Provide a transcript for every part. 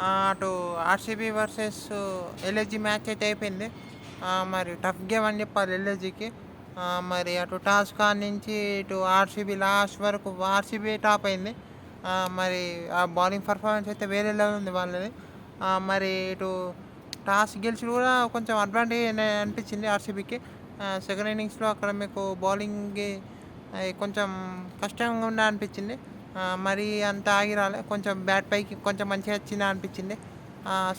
అటు RCB versus LSG match అయితే అయిపోయింది. మరి టఫ్ గేమ్ అని చెప్పాలి ఎల్ఎస్‌జీకి. మరి అటు టాస్ కాడ్నుంచి ఇటు ఆర్‌సీబీ లాస్ట్ వరకు ఆర్‌సీబీ టాప్ అయింది. మరి ఆ బౌలింగ్ పర్ఫార్మెన్స్ అయితే వేరే లెవెల్ ఉంది వాళ్ళది. మరి ఇటు టాస్ గెలిచి కూడా కొంచెం అడ్వాంటేజ్ అనిపించింది ఆర్‌సీబీకి. సెకండ్ ఇన్నింగ్స్‌లో అక్కడ మీకు బౌలింగ్‌కి కొంచెం కష్టంగా ఉందా అనిపించింది. మరీ అంత ఆగి రాలే. కొంచెం బ్యాట్ పైకి కొంచెం మంచిగా వచ్చిందా అనిపించింది.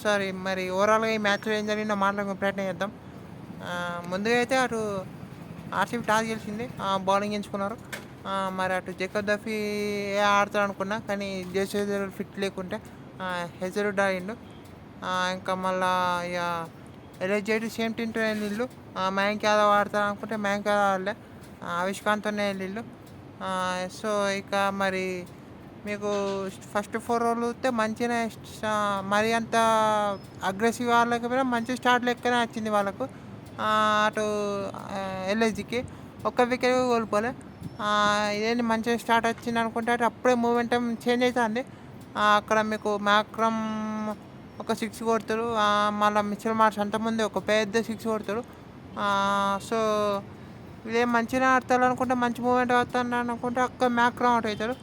సారీ మరి ఓవరాల్‌గా ఈ మ్యాచ్‌లో ఏం జరిగిందో మాట్లాడుకునే ప్రయత్నం చేద్దాం. ముందుగా అయితే అటు ఆర్‌సీబీ టాస్ గెలిచింది. బౌలింగ్ ఎంచుకున్నారు. మరి అటు జేకబ్ దుఫీ ఆడతాడు అనుకున్నా, కానీ జేసన్ ఫిట్ లేకుంటే హెజల్వుడ్ ఆడిండు. ఇంకా మళ్ళా ఇక ఎల్ఎస్‌జీ సేమ్ టీమ్‌తో వెళ్ళిళ్ళు. మయాంక్ యాదవ్ ఆడతాడు అనుకుంటే మయాంక్ యాదవ్ ఆడలే. ఆవిష్కాంత్తోనే వెళ్ళిళ్ళు. సో ఇక మరి మీకు ఫస్ట్ 4 ఓవర్లు చూస్తే మంచిగానే మరీ అంత అగ్రెసివ్ ఆడలేకపోయినా మంచి స్టార్ట్ లెక్కనే వచ్చింది వాళ్ళకు. అటు ఎల్ఎస్‌జీకి ఒక్క వికెట్ కోల్పోలే. ఇదేంటి మంచిగా స్టార్ట్ వచ్చింది అనుకుంటే అటు అప్పుడే మూమెంటం చేంజ్ అవుతుంది. అక్కడ మీకు మ్యాక్రమ్ ఒక 6 కొడతాడు. మళ్ళీ మిచెల్ మార్ష్ అంతకుముందే ఒక పెద్ద 6 కొడతాడు. సో ఇదేం మంచిగా ఆడతాడు అనుకుంటే, మంచి మూమెంట్ వస్తాను అనుకుంటే అక్కడ మ్యాక్రమ్ అవుట్ అవుతాడు.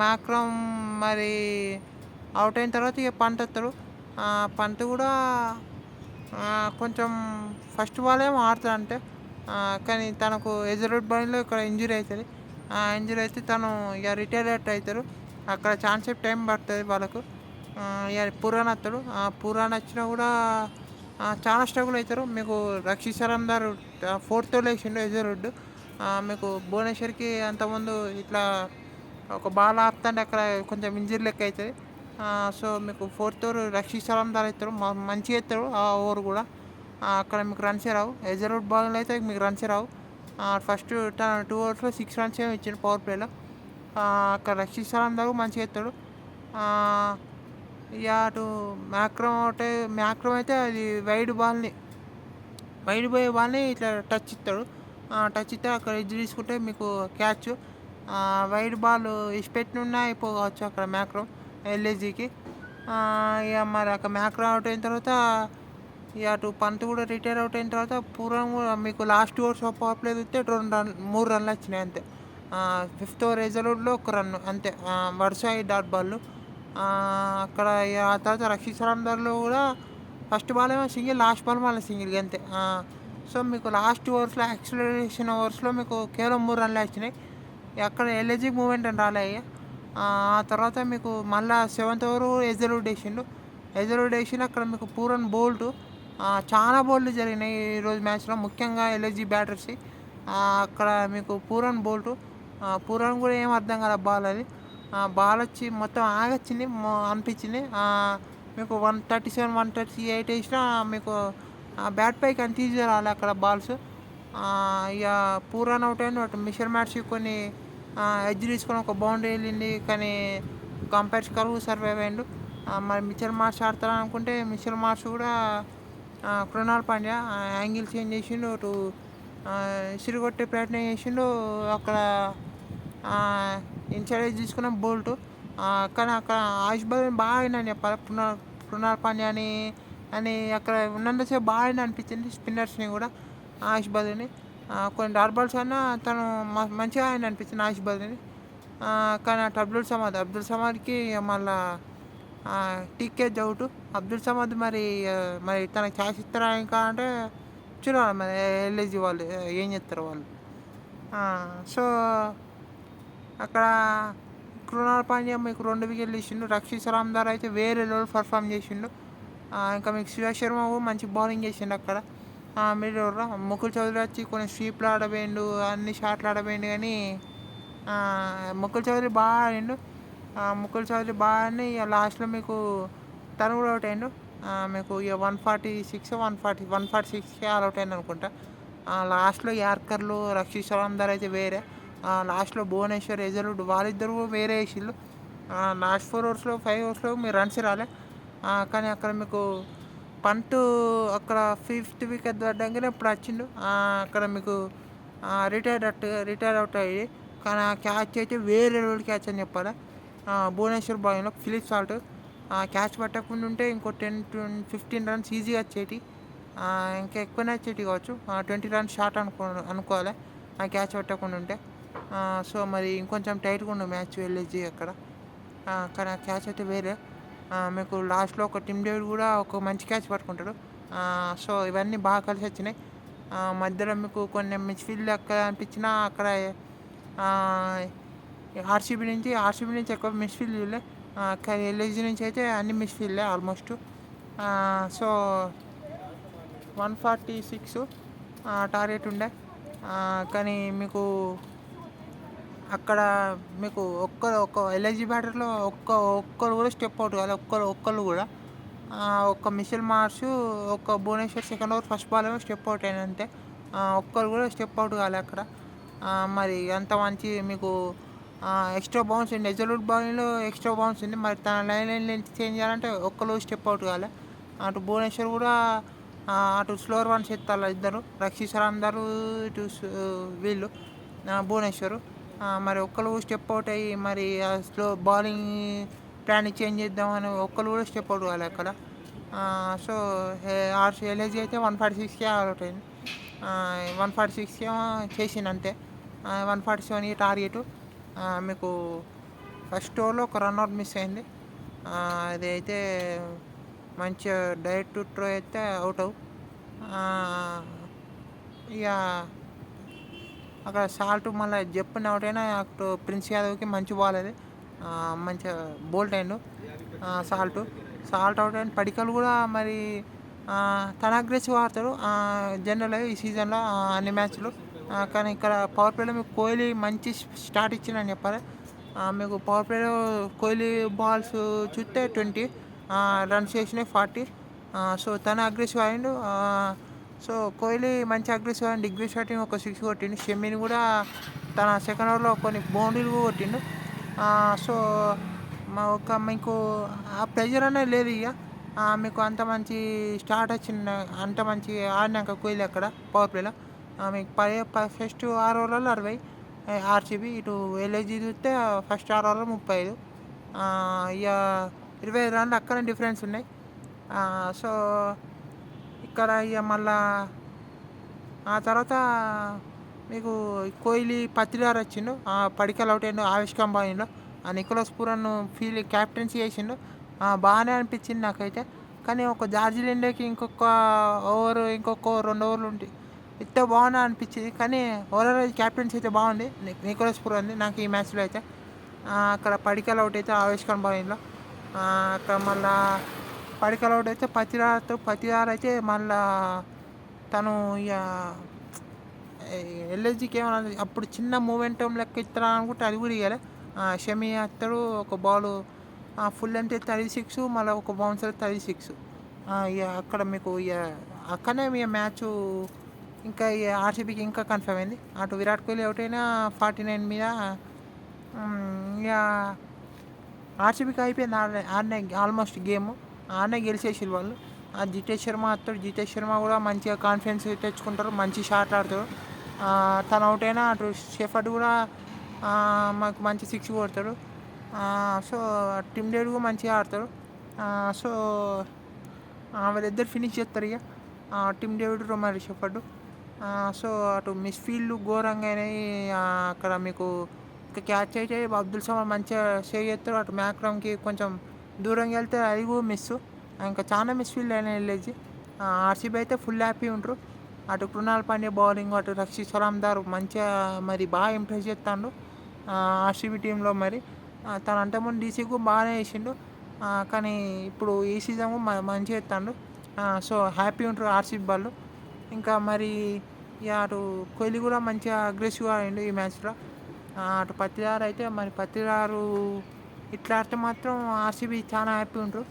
మ్యాక్రమ్ మరి అవుట్ అయిన తర్వాత ఇక పంట్ వస్తాడు. పంట్ కూడా కొంచెం ఫస్ట్ బాల్ ఏమో ఆడతాడు అంటే, కానీ తనకు హెజల్వుడ్ బౌలింగ్లో ఇక్కడ ఇంజురీ అవుతుంది. ఇంజురీ అయితే తను ఇక రిటైర్డ్ అవుతారు. అక్కడ ఛాన్స్ టైం పడుతుంది వాళ్ళకు. ఇక పురాణ్ వస్తాడు. పురాణ్ వచ్చినా కూడా చాలా స్ట్రగుల్ అవుతారు. మీకు రక్షిత్ సరందార్ ఫోర్త్ వేసిండు హెజల్వుడ్. మీకు భువనేశ్వర్కి అంతకుముందు ఇట్లా ఒక బాల్ ఆపుతుంటే అక్కడ కొంచెం ఇంజరీ లెక్క అవుతుంది. సో మీకు ఫోర్త్ ఓవర్ రక్షిత్ సరందార్ అవుతాడు. మంచిగా అవుతాడు ఆ ఓవర్ కూడా. అక్కడ మీకు రన్సే రావు. హెజల్వుడ్ బాల్ అయితే మీకు రన్సే రావు. ఫస్ట్ 2 ఓవర్స్లో 6 రన్స్ ఏమో ఇచ్చిండు పవర్ ప్లేలో. అక్కడ రక్షిత్ సరందార్ మంచిగా అవుతాడు. ఇక అటు మ్యాక్రమ్ అయితే అది వైడ్ పోయే బాల్ని ఇట్లా టచ్ ఇస్తాడు. టచ్ ఇస్తే అక్కడ ఎడ్జ్ తీసుకుంటే మీకు క్యాచ్. వైడ్ బాల్ ఇసిపెట్టినున్నా అయిపోవచ్చు అక్కడ మ్యాక్రమ్ ఎల్ఎస్‌జీకి. ఇక మరి అక్కడ మ్యాక్రమ్ అవుట్ అయిన తర్వాత ఇక అటు పంత్ కూడా రిటైర్ అవుట్ అయిన తర్వాత పూర్వం కూడా మీకు లాస్ట్ ఓవర్స్ పవర్ ప్లే చూస్తే 3 రన్లు వచ్చినాయి అంతే. ఫిఫ్త్ ఓవర్ హెజల్వుడ్లో 1 రన్ అంతే. వరుస డాట్ బాల్. అక్కడ ఇక ఆ తర్వాత రక్షిత్ సరందార్లో కూడా ఫస్ట్ బాల్ ఏమో సింగిల్, లాస్ట్ బాల్ మళ్ళీ సింగిల్ అంతే. సో మీకు లాస్ట్ ఓవర్స్లో యాక్సిలరేషన్ ఓవర్స్లో మీకు కేవలం 3 రన్లు వచ్చినాయి. అక్కడ ఎల్ఎస్‌జీ మూమెంట్ అని రాలే. ఆ తర్వాత మీకు మళ్ళీ 7th ఓవర్ హెజల్వుడ్ వేసిండు. అక్కడ మీకు పూరన్ బోల్ట్ చాలా బోల్డ్లు జరిగినాయి ఈరోజు మ్యాచ్లో, ముఖ్యంగా ఎల్ఎస్‌జీ బ్యాటర్స్కి. అక్కడ మీకు పూరన్ కూడా ఏం అర్థం కాలే బాల్ అది. బాల్ వచ్చి మొత్తం ఆగొచ్చింది అనిపించింది. మీకు 137, 138 వేసినా మీకు బ్యాట్ పైకి అంత ఈజీగా రాలే అక్కడ బాల్స్. ఇక పూరన్ అవుట్ అయింది. అటు మిషెల్ మార్ష్ కొన్ని ఎడ్జ్ తీసుకొని ఒక బౌండరీ వెళ్ళింది, కానీ కంపేర్స్ కరువు సర్వైవ్ అయ్యిండు. మరి మిచెల్ మార్ష్ ఆడతాడు అనుకుంటే మిచెల్ మార్ష్ కూడా కృణాల్ పాండ్యా యాంగిల్ చేంజ్ చేసిండు. అటు ఇసిరి కొట్టే ప్రయత్నం చేసిండు. అక్కడ ఇన్సైడ్ ఎడ్జ్ తీసుకున్న బోల్ట్. కానీ అక్కడ ఆయుష్ బదల్ బాగా ఆడిందని చెప్పాలి. కృణాల్ పాండ్యా అని అక్కడ ఉన్నంతసేపు బాగా ఆడింది అనిపించింది స్పిన్నర్స్ని కూడా. ఆయుష్ బదల్ని కొన్ని డాట్ బాల్స్ అయినా తను మంచిగా ఆడింది అనిపించింది ఆయుష్ బదల్ని. కానీ అటు అబ్దుల్ సమాద్కి మళ్ళా టీకే అవుట్. అబ్దుల్ సమాద్ మరి తనకి ఛాన్స్ ఇస్తారా ఇంకా అంటే చూడాలి మరి ఎల్ఎస్‌జీ వాళ్ళు ఏం చేస్తారు వాళ్ళు. సో అక్కడ కృణాల్ పాండ్యా మీకు 2 వికెట్లు ఇచ్చిండు. రక్షిత్ సరందార్ అయితే వేరే లెవెల్ పర్ఫామ్ చేసిండు. ఇంకా మీకు సురేష్ శర్మ కూడా మంచి బౌలింగ్ చేసిండు అక్కడ మిడిల్ ఓవర్లో. ముకుల్ చౌదరి వచ్చి కొన్ని స్వీప్లు ఆడబోయిండు, అన్ని షాట్లు ఆడబోయిండు, కానీ ముకుల్ చౌదరి బాగా ఆడిండు. ఇక లాస్ట్లో మీకు తను కూడా అవుట్ అయ్యిండు. మీకు ఇక 146కి ఆల్ అవుట్ అయింది అనుకుంటా. లాస్ట్లో యార్కర్లు రక్షిత్ సరందార్ అయితే వేరే. లాస్ట్లో భువనేశ్వర్ హెజల్వుడ్ వాళ్ళిద్దరు వేరే వేసిళ్ళు. లాస్ట్ 4 ఓవర్స్లో 5 ఓవర్స్లో మీరు రన్స్ రాలే. కానీ అక్కడ మీకు పంటు అక్కడ 5th వికెట్ పడ్డాకనే ఇప్పుడు వచ్చిండు. అక్కడ మీకు రిటైర్ అవుట్ అయ్యి, కానీ ఆ క్యాచ్ అయితే వేరే లెవెల్ క్యాచ్ అని చెప్పాలి. భువనేశ్వర్ బౌలింగ్లో ఫిలిప్ సాల్ట్ క్యాచ్ పట్టకుండా ఉంటే ఇంకో 15 రన్స్ ఈజీగా వచ్చేటి. ఇంకా ఎక్కువనే వచ్చేటివి కావచ్చు. 20 రన్స్ షార్ట్ అనుకోవాలి క్యాచ్ పట్టకుండా ఉంటే. సో మరి ఇంకొంచెం టైట్గా ఉండు మ్యాచ్ ఎల్ఎస్జి అక్కడ. కానీ ఆ క్యాచ్ అయితే వేరే. మీకు లాస్ట్లో ఒక టిమ్ డేవిడ్ కూడా ఒక మంచి క్యాచ్ పట్టుకుంటాడు. సో ఇవన్నీ బాగా కలిసి వచ్చినాయి. మధ్యలో మీకు కొన్ని మిస్ఫీల్డ్ ఎక్కడ అనిపించినా అక్కడ ఆర్సీబీ నుంచి ఎక్కువ మిస్ఫీల్డ్ చూడలే. కానీ ఎల్ఎస్జి నుంచి అయితే అన్ని మిస్ఫీల్డ్లే ఆల్మోస్ట్. సో 146 టార్గెట్ ఉండే. కానీ మీకు అక్కడ మీకు ఒక్క ఎల్ఐజీ బ్యాటర్లో ఒక్కరు కూడా స్టెప్ అవుట్ కావాలి. ఒక్కళ్ళు కూడా ఒక్క మిచెల్ మార్ష్, ఒక్క Bhuvneshwar second over first ball ఏమో స్టెప్ అవుట్ అయిన అంతే. ఒక్కరు కూడా స్టెప్ అవుట్ కాలే అక్కడ. మరి అంత మంచి మీకు ఎక్స్ట్రా బౌన్స్ ఉంది. ఎజల్వుడ్ బౌలింగ్లో ఎక్స్ట్రా బౌన్స్ ఉంది. మరి తన లైన్ చేంజ్ చేయాలంటే ఒక్కరు స్టెప్ అవుట్ కాలే. అటు భువనేశ్వర్ కూడా అటు స్లోవర్ వన్స్ ఎత్తాలి ఇద్దరు, రక్షిత్ శర్మ ఇటు వీళ్ళు భువనేశ్వర్. మరి ఒక్కరు స్టెప్ అవుట్ అయ్యి మరి స్లో బౌలింగ్ ప్లాన్ చేంజ్ చేద్దామని ఒక్కరు కూడా స్టెప్ అవుట్ కావాలి అక్కడ. సో ఎల్ఐజీ అయితే 146కే అవుట్ అయింది. 146కే చేసింది అంతే. 147 టార్గెట్. మీకు ఫస్ట్ ఓవర్లో ఒక రన్అట్ మిస్ అయింది. అది అయితే మంచిగా డైరెక్ట్ త్రో అయితే అవుట్ అవు. ఇక అక్కడ సాల్ట్ మళ్ళీ చెప్పిన అవుట్ అయినా అటు ప్రిన్స్ యాదవ్కి మంచి బాల్ అది. మంచిగా బోల్ట్ అయిండు సాల్ట్ అవుట్ అయిన. పడికల్ కూడా మరి తన అగ్రెసివ్ ఆడతాడు జనరల్గా ఈ సీజన్లో అన్ని మ్యాచ్లు. కానీ ఇక్కడ పవర్ ప్లేలో మీకు కోహ్లీ మంచి స్టార్ట్ ఇచ్చిందని చెప్పాలి. మీకు పవర్ ప్లేలో కోహ్లీ బాల్స్ చూస్తే 20 రన్స్ చేసినాయి 40. సో తన అగ్రెసివ్ అయిండు. సో కోహ్లీ మంచి అగ్రెసివ్ అయిండు. డిగ్రీ షాటింగ్ ఒక 6 కొట్టిండు. షమీని కూడా తన సెకండ్ ఓవర్లో కొన్ని బౌండరీలు కొట్టిండు. సో మీకు ఆ ప్రెజర్ అనేది లేదు ఇక. మీకు అంత మంచి స్టార్ట్ వచ్చింది, అంత మంచి ఆడినాక కోహ్లీ అక్కడ పవర్ ప్లేలో మీకు ఫస్ట్ 6 ఓవర్లలో 60 ఆర్సీబీ. ఇటు ఎల్ఐజీ చూస్తే ఫస్ట్ 6 ఓవర్లో 35. ఇక 25 రన్లు అక్కడే డిఫరెన్స్ ఉన్నాయి. సో ఇక్కడ ఇక మళ్ళా ఆ తర్వాత మీకు కోహ్లీ పత్రిదార్ వచ్చిండు. పడికల్ అవుట్ అయ్యిండు ఆవిష్కం బాయిలో. నికోలస్ పూరన్ క్యాప్టెన్సీ చేసిండు. బాగానే అనిపించింది నాకైతే. కానీ ఒక జార్జిల్ ఇండియాకి ఇంకొక 2 ఓవర్లు ఉంటే ఇంత బాగున్నా అనిపించింది. కానీ ఓవరాల్ క్యాప్టెన్సీ అయితే బాగుంది నికోలస్ పూరన్ది నాకు ఈ మ్యాచ్లో అయితే. అక్కడ పడికల్ అవుట్ అయితే ఆవిష్కం బాయిలో. అక్కడ మళ్ళా పడికల్ అవుట్ అయితే పత్రిదార్ అయితే మళ్ళా తను ఇక ఎల్ఎస్జికి ఏమన్నా అప్పుడు చిన్న మూమెంటం లెక్క ఇస్తారా అనుకుంటే అది కూడా ఇవ్వాలి. షమి అత్తడు ఒక బాల్ ఫుల్ అంటే 36, మళ్ళీ ఒక బౌన్సర్ 36. ఇక అక్కడ మీకు ఇక అక్కడనే మీ మ్యాచ్ ఇంకా ఇక ఆర్సీబీకి ఇంకా కన్ఫర్మ్ అయింది. అటు విరాట్ కోహ్లీ అవుట్ అయినా 49 మీద. ఇక ఆర్సీబీకి అయిపోయింది ఆడనే ఆల్మోస్ట్ గేమ్. ఆడనే గెలిచేసి వాళ్ళు. జితేష్ శర్మ కూడా మంచిగా కాన్ఫిడెన్స్ తెచ్చుకుంటారు, మంచి షాట్ ఆడతాడు. తను అవుట్ అయినా అటు షెఫర్డ్ కూడా మాకు మంచి 6 కొడతాడు. సో టిమ్ డేవిడ్ కూడా మంచిగా ఆడతాడు. సో వాళ్ళిద్దరు ఫినిష్ చేస్తారు ఇక టిమ్ డేవిడ్, మరి షెఫర్డ్. సో అటు మిస్ఫీల్డ్ ఘోరంగా అయినాయి. అక్కడ మీకు ఇంకా క్యాచ్ అయితే అబ్దుల్ సమద్ మంచిగా సేవ్ చేస్తారు. అటు మ్యాక్రమ్కి కొంచెం దూరంగా వెళ్తే అది కూడా మిస్. ఇంకా చాలా మిస్ఫీల్డ్ అయినా వెళ్ళేసి. ఆర్సీబీ అయితే ఫుల్ హ్యాపీ ఉంటారు. అటు కృణాల్ పాండ్యా బౌలింగ్, అటు రక్షిత్ శర్మ మంచిగా మరి బాగా ఇంప్రెస్ చేస్తాడు ఆర్సీబీ టీంలో. మరి తను అంతకుముందు డీసీకు బాగానే వేసిండు. కానీ ఇప్పుడు ఈ సీజన్ మంచిగా ఎత్తాడు. సో హ్యాపీ ఉంటారు ఆర్సీబీ వాళ్ళు. ఇంకా మరి అటు కోహ్లీ కూడా మంచిగా అగ్రెసివ్గా ఆడిండు ఈ మ్యాచ్లో. అటు పత్రిదార్ అయితే మరి పత్రిదారు ఇట్లా ఆడితే మాత్రం ఆర్సీబీ చాలా హ్యాపీ ఉంటారు.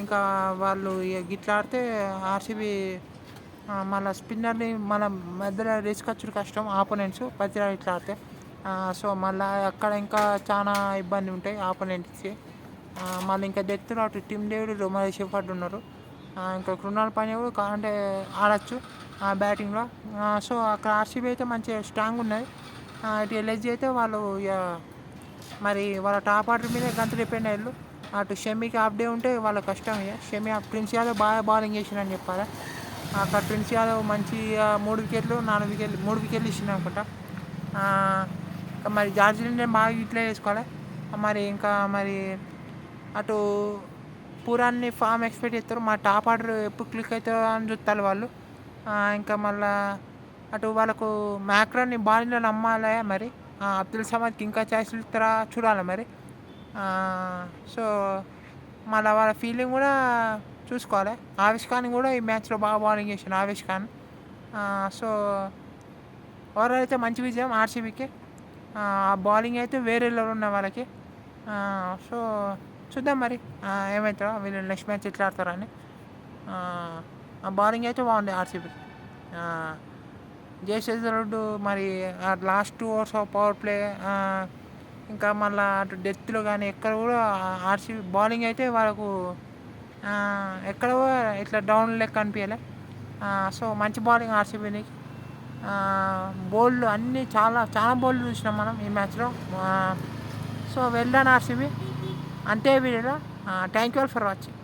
ఇంకా వాళ్ళు ఇట్లా ఆడితే ఆర్సీబీ మళ్ళీ స్పిన్నర్ని మన మధ్యలో రేసుకొచ్చుడు కష్టం ఆపోనెంట్స్ పత్రిదార్ ఇట్లా ఆడితే. సో మళ్ళీ అక్కడ ఇంకా చాలా ఇబ్బంది ఉంటాయి ఆపోనెంట్స్కి. మళ్ళీ ఇంకా డెత్తులు అటు టిమ్ డేవిడ్, మరి షెఫర్డ్ ఉన్నారు. ఇంకా కృణాల్ పాండ్యా కూడా అంటే ఆడచ్చు బ్యాటింగ్లో. సో అక్కడ ఆర్సీబీ అయితే మంచిగా స్ట్రాంగ్ ఉన్నది. ఇటు ఎల్ఎస్జీ అయితే వాళ్ళు ఇక మరి వాళ్ళ టాప్ ఆర్డర్ మీద గంత డిపెండ్ అయ్యారు. అటు షమీకి హాఫ్ డే ఉంటే వాళ్ళ కష్టం. ఇక షమీ ప్రిన్స్ యాదవ్ బాగా బౌలింగ్ చేసిండని చెప్పాలి. అక్కడ ప్రిన్స్ యాదవ్ మంచిగా 3 వికెట్లు 4 వికెట్లు 3 వికెట్లు ఇచ్చిండు అనుకుంటా. మరి జార్జ్ లిండెన్ బాగా యూటిలైజ్ చేసుకోవాలి. మరి ఇంకా మరి అటు పూరాన్ని ఫామ్ ఎక్స్పెక్ట్ చేస్తారు. మా టాప్ ఆర్డర్ ఎప్పుడు క్లిక్ అవుతుందో అని చూస్తారు వాళ్ళు. ఇంకా మళ్ళా అటు వాళ్ళకు మ్యాక్రోని బౌలింగ్లో నమ్మాలి. మరి అబ్దుల్ సమద్కి ఇంకా ఛాయిస్లు ఇస్తారా చూడాలి మరి. సో మళ్ళీ వాళ్ళ ఫీల్డింగ్ కూడా చూసుకోవాలి. ఆవేష్ ఖాన్ కూడా ఈ మ్యాచ్లో బాగా బౌలింగ్ చేసాను ఆవేష్ ఖాన్. సో ఓవరాల్ అయితే మంచి విజయం ఆర్సీబీకి. ఆ బౌలింగ్ అయితే వేరే లెవెల్ ఉన్న వాళ్ళకి. సో చూద్దాం మరి ఏమవుతుందో వీళ్ళు నెక్స్ట్ మ్యాచ్ ఎట్లా ఆడతారని. ఆ బౌలింగ్ అయితే బాగుంది ఆర్సీబీకి. జయశేఖర్ మరి last 2 overs of power play, ఇంకా మళ్ళీ అటు డెత్లో కానీ ఎక్కడ కూడా ఆర్సీబీ బౌలింగ్ అయితే వాళ్ళకు ఎక్కడ ఇట్లా డౌన్ లెక్క అనిపించలే. సో మంచి బౌలింగ్ ఆర్సీబీని. బౌల్డ్ అన్నీ చాలా చాలా బౌల్డ్ చూసినాం మనం ఈ మ్యాచ్లో. So well done RCB. అంతే వీడియోలో. Thank you all for watching.